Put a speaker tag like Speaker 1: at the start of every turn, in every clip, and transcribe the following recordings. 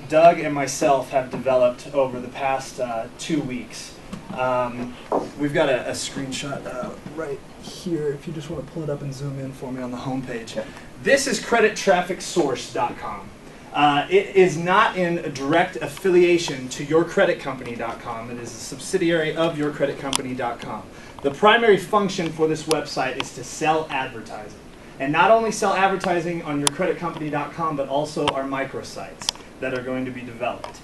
Speaker 1: Doug and myself have developed over the past 2 weeks. We've got a screenshot right here, if you just want to pull it up and zoom in for me on the homepage. This is credittrafficsource.com. It is not in a direct affiliation to yourcreditcompany.com. It is a subsidiary of yourcreditcompany.com. The primary function for this website is to sell advertising. And not only sell advertising on yourcreditcompany.com, but also our microsites that are going to be developed.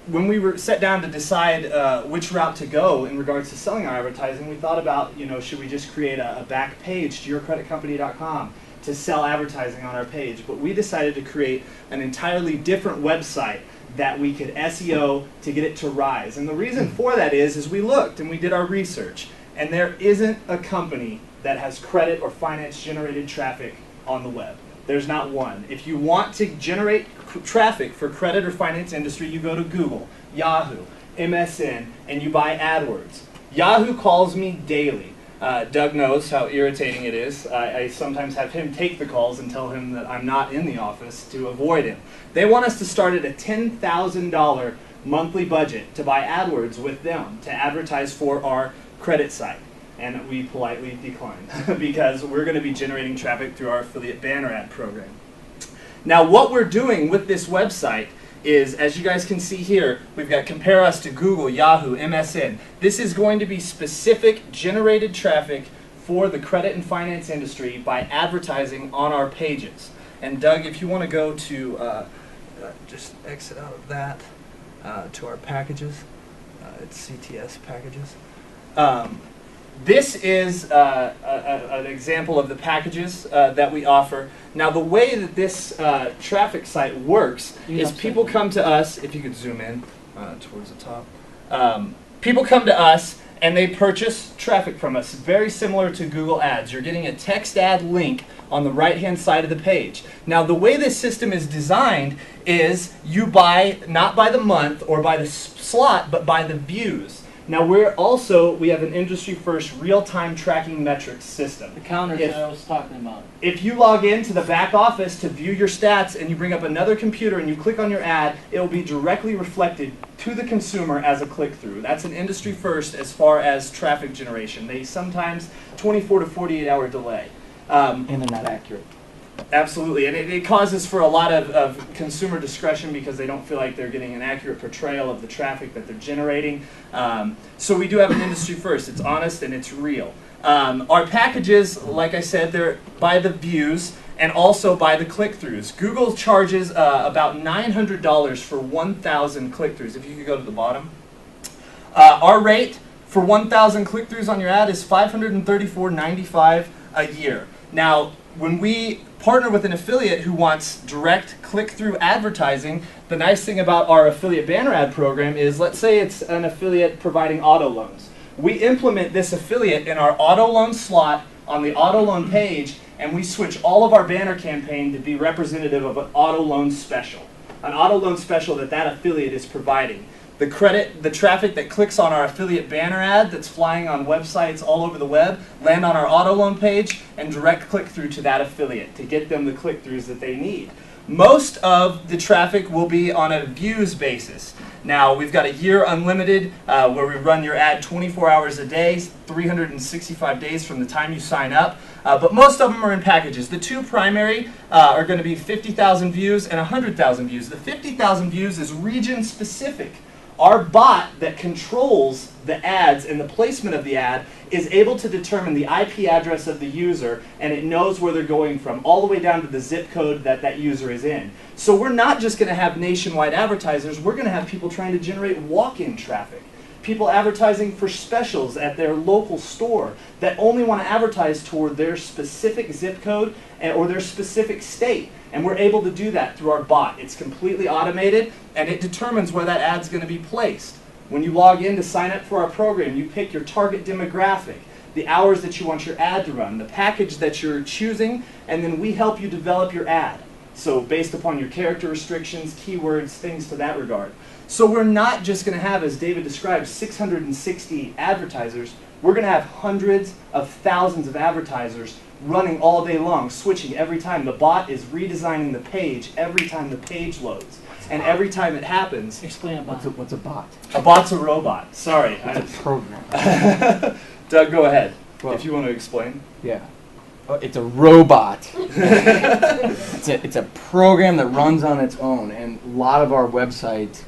Speaker 1: When we were set down to decide which route to go in regards to selling our advertising, we thought about, should we just create a back page to yourcreditcompany.com to sell advertising on our page. But we decided to create an entirely different website that we could SEO to get it to rise. And the reason for that is we looked and we did our research, and there isn't a company that has credit or finance generated traffic on the web. There's not one. If you want to generate traffic for credit or finance industry, you go to Google, Yahoo, MSN, and you buy AdWords. Yahoo calls me daily. Doug knows how irritating it is. I sometimes have him take the calls and tell him that I'm not in the office to avoid him. They want us to start at a $10,000 monthly budget to buy AdWords with them to advertise for our credit site. And we politely decline because we're going to be generating traffic through our affiliate banner ad program. Now what we're doing with this website is, as you guys can see here, we've got compare us to Google, Yahoo, MSN. This is going to be specific generated traffic for the credit and finance industry by advertising on our pages. And Doug, if you want to go to, just exit out of that, to our packages, it's CTS packages. This is an example of the packages that we offer. Now the way that this traffic site works is people come to us, if you could zoom in towards the top, people come to us and they purchase traffic from us, very similar to Google Ads. You're getting a text ad link on the right-hand side of the page. Now the way this system is designed is you buy not by the month or by the slot, but by the views. Now we have an industry-first real-time tracking metrics system.
Speaker 2: The counters that I was talking about.
Speaker 1: If you log into the back office to view your stats and you bring up another computer and you click on your ad, it will be directly reflected to the consumer as a click-through. That's an industry-first as far as traffic generation. They sometimes 24 to 48 hour delay.
Speaker 2: And they're not accurate.
Speaker 1: Absolutely, and it causes for a lot of consumer discretion because they don't feel like they're getting an accurate portrayal of the traffic that they're generating. So we do have an industry first. It's honest and it's real. Our packages, like I said, they're by the views and also by the click-throughs. Google charges about $900 for 1,000 click-throughs. If you could go to the bottom. Our rate for 1,000 click-throughs on your ad is $534.95 a year. Now, when we partner with an affiliate who wants direct click-through advertising, the nice thing about our affiliate banner ad program is, let's say it's an affiliate providing auto loans. We implement this affiliate in our auto loan slot on the auto loan page, and we switch all of our banner campaign to be representative of an auto loan special. An auto loan special that affiliate is providing. The traffic that clicks on our affiliate banner ad that's flying on websites all over the web land on our auto loan page and direct click through to that affiliate to get them the click-throughs that they need. Most of the traffic will be on a views basis. Now we've got a year unlimited where we run your ad 24 hours a day, 365 days from the time you sign up. But most of them are in packages. The two primary are going to be 50,000 views and 100,000 views. The 50,000 views is region specific. Our bot that controls the ads and the placement of the ad is able to determine the IP address of the user, and it knows where they're going from, all the way down to the zip code that that user is in. So we're not just going to have nationwide advertisers, we're going to have people trying to generate walk-in traffic. People advertising for specials at their local store that only want to advertise toward their specific zip code or their specific state. And we're able to do that through our bot. It's completely automated, and it determines where that ad's going to be placed. When you log in to sign up for our program, you pick your target demographic, the hours that you want your ad to run, the package that you're choosing, and then we help you develop your ad. So based upon your character restrictions, keywords, things to that regard. So we're not just going to have, as David described, 660 advertisers. we're going to have hundreds of thousands of advertisers running all day long, switching every time. The bot is redesigning the page every time the page loads. And every time it happens...
Speaker 2: Explain a bot.
Speaker 3: What's a bot?
Speaker 1: A bot's a robot. Sorry.
Speaker 3: It's a program.
Speaker 1: Doug, go ahead,
Speaker 3: Well,
Speaker 1: if you want to explain.
Speaker 3: Yeah. It's a robot. it's a program that runs on its own, and a lot of our website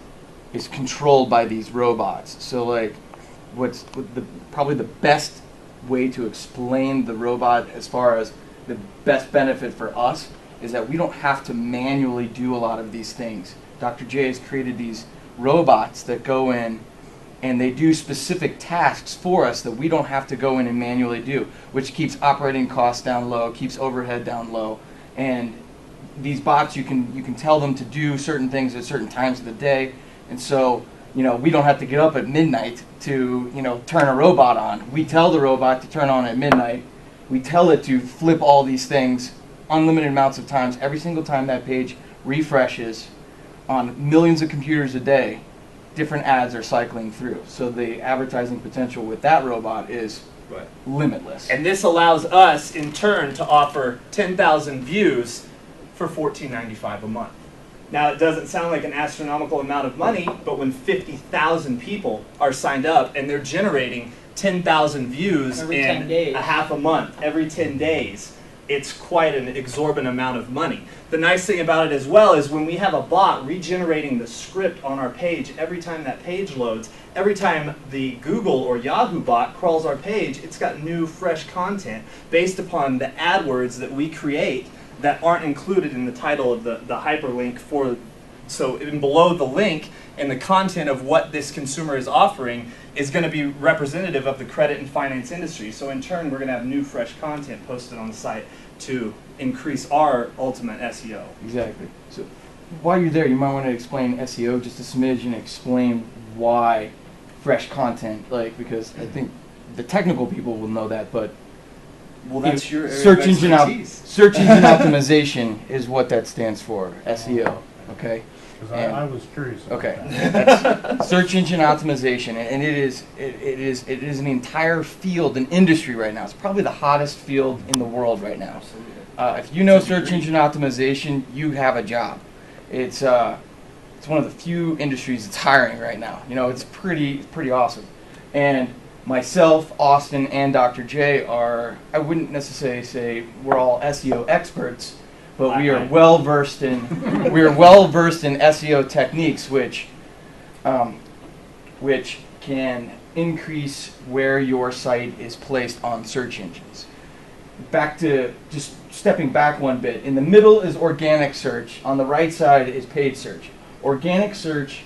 Speaker 3: is controlled by these robots. So like, probably the best way to explain the robot as far as the best benefit for us is that we don't have to manually do a lot of these things. Dr. J has created these robots that go in and they do specific tasks for us that we don't have to go in and manually do, which keeps operating costs down low, keeps overhead down low. And these bots, you can tell them to do certain things at certain times of the day. And so, we don't have to get up at midnight to, turn a robot on. We tell the robot to turn on at midnight. We tell it to flip all these things unlimited amounts of times. Every single time that page refreshes on millions of computers a day, different ads are cycling through. So the advertising potential with that robot is limitless.
Speaker 1: And this allows us, in turn, to offer 10,000 views for $14.95 a month. Now, it doesn't sound like an astronomical amount of money, but when 50,000 people are signed up and they're generating 10,000 views
Speaker 2: Every
Speaker 1: in
Speaker 2: 10 days.
Speaker 1: a half a month, every 10 days, it's quite an exorbitant amount of money. The nice thing about it as well is when we have a bot regenerating the script on our page, every time that page loads, every time the Google or Yahoo bot crawls our page, it's got new, fresh content based upon the AdWords that we create that aren't included in the title of the hyperlink for. So below the link and the content of what this consumer is offering is going to be representative of the credit and finance industry. So in turn, we're going to have new, fresh content posted on the site to increase our ultimate SEO.
Speaker 3: Exactly. So while you're there, you might want to explain SEO just a smidge and explain why fresh content, because I think the technical people will know that, but
Speaker 1: well, that's your area
Speaker 3: search
Speaker 1: of
Speaker 3: engine optimization is what that stands for, SEO. Okay.
Speaker 4: Because I was curious about
Speaker 3: Okay,
Speaker 4: that.
Speaker 3: that's search engine optimization, and it is an entire field, an industry right now. It's probably the hottest field in the world right now. If you know search engine optimization, you have a job. It's one of the few industries that's hiring right now. It's pretty awesome. And myself, Austin, and Dr. J are, I wouldn't necessarily say we're all SEO experts, but we are well versed in SEO techniques, which can increase where your site is placed on search engines. Back to just stepping back one bit. In the middle is organic search. On the right side is paid search. Organic search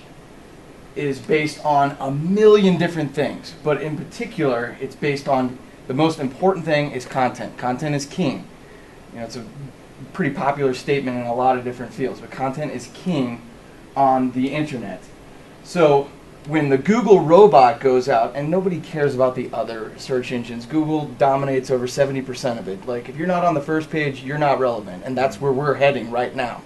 Speaker 3: is based on a million different things, but in particular, it's based on the most important thing is content. Content is king. It's a pretty popular statement in a lot of different fields, but content is king on the internet. So when the Google robot goes out, and nobody cares about the other search engines, Google dominates over 70% of it. If you're not on the first page, you're not relevant, and that's where we're heading right now.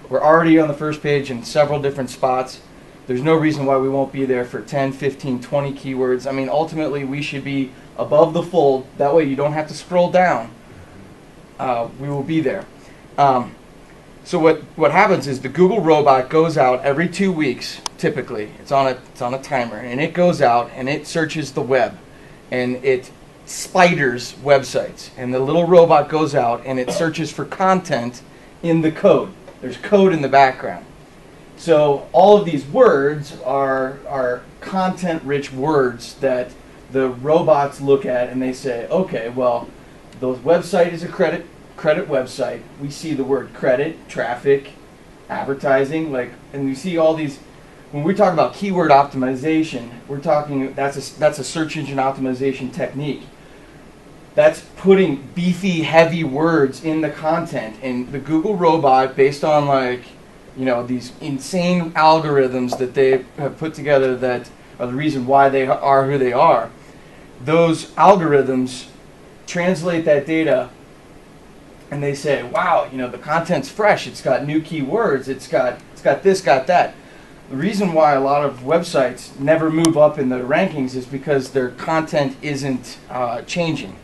Speaker 3: We're already on the first page in several different spots. There's no reason why we won't be there for 10, 15, 20 keywords. I mean, ultimately, we should be above the fold. That way you don't have to scroll down. We will be there. So what happens is the Google robot goes out every 2 weeks, typically. It's on a timer, and it goes out and it searches the web, and it spiders websites. And the little robot goes out and it searches for content in the code. There's code in the background. So all of these words are content-rich words that the robots look at and they say, okay, well, the website is a credit website. We see the word credit, traffic, advertising, and we see all these. When we talk about keyword optimization, we're talking that's a search engine optimization technique. That's putting beefy, heavy words in the content, and the Google robot, based on these insane algorithms that they have put together that are the reason why they are who they are. Those algorithms translate that data and they say, wow, the content's fresh, it's got new keywords, it's got this, got that. The reason why a lot of websites never move up in the rankings is because their content isn't changing.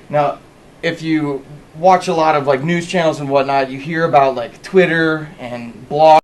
Speaker 3: Now, if you watch a lot of like news channels and whatnot, you hear about like Twitter and blogs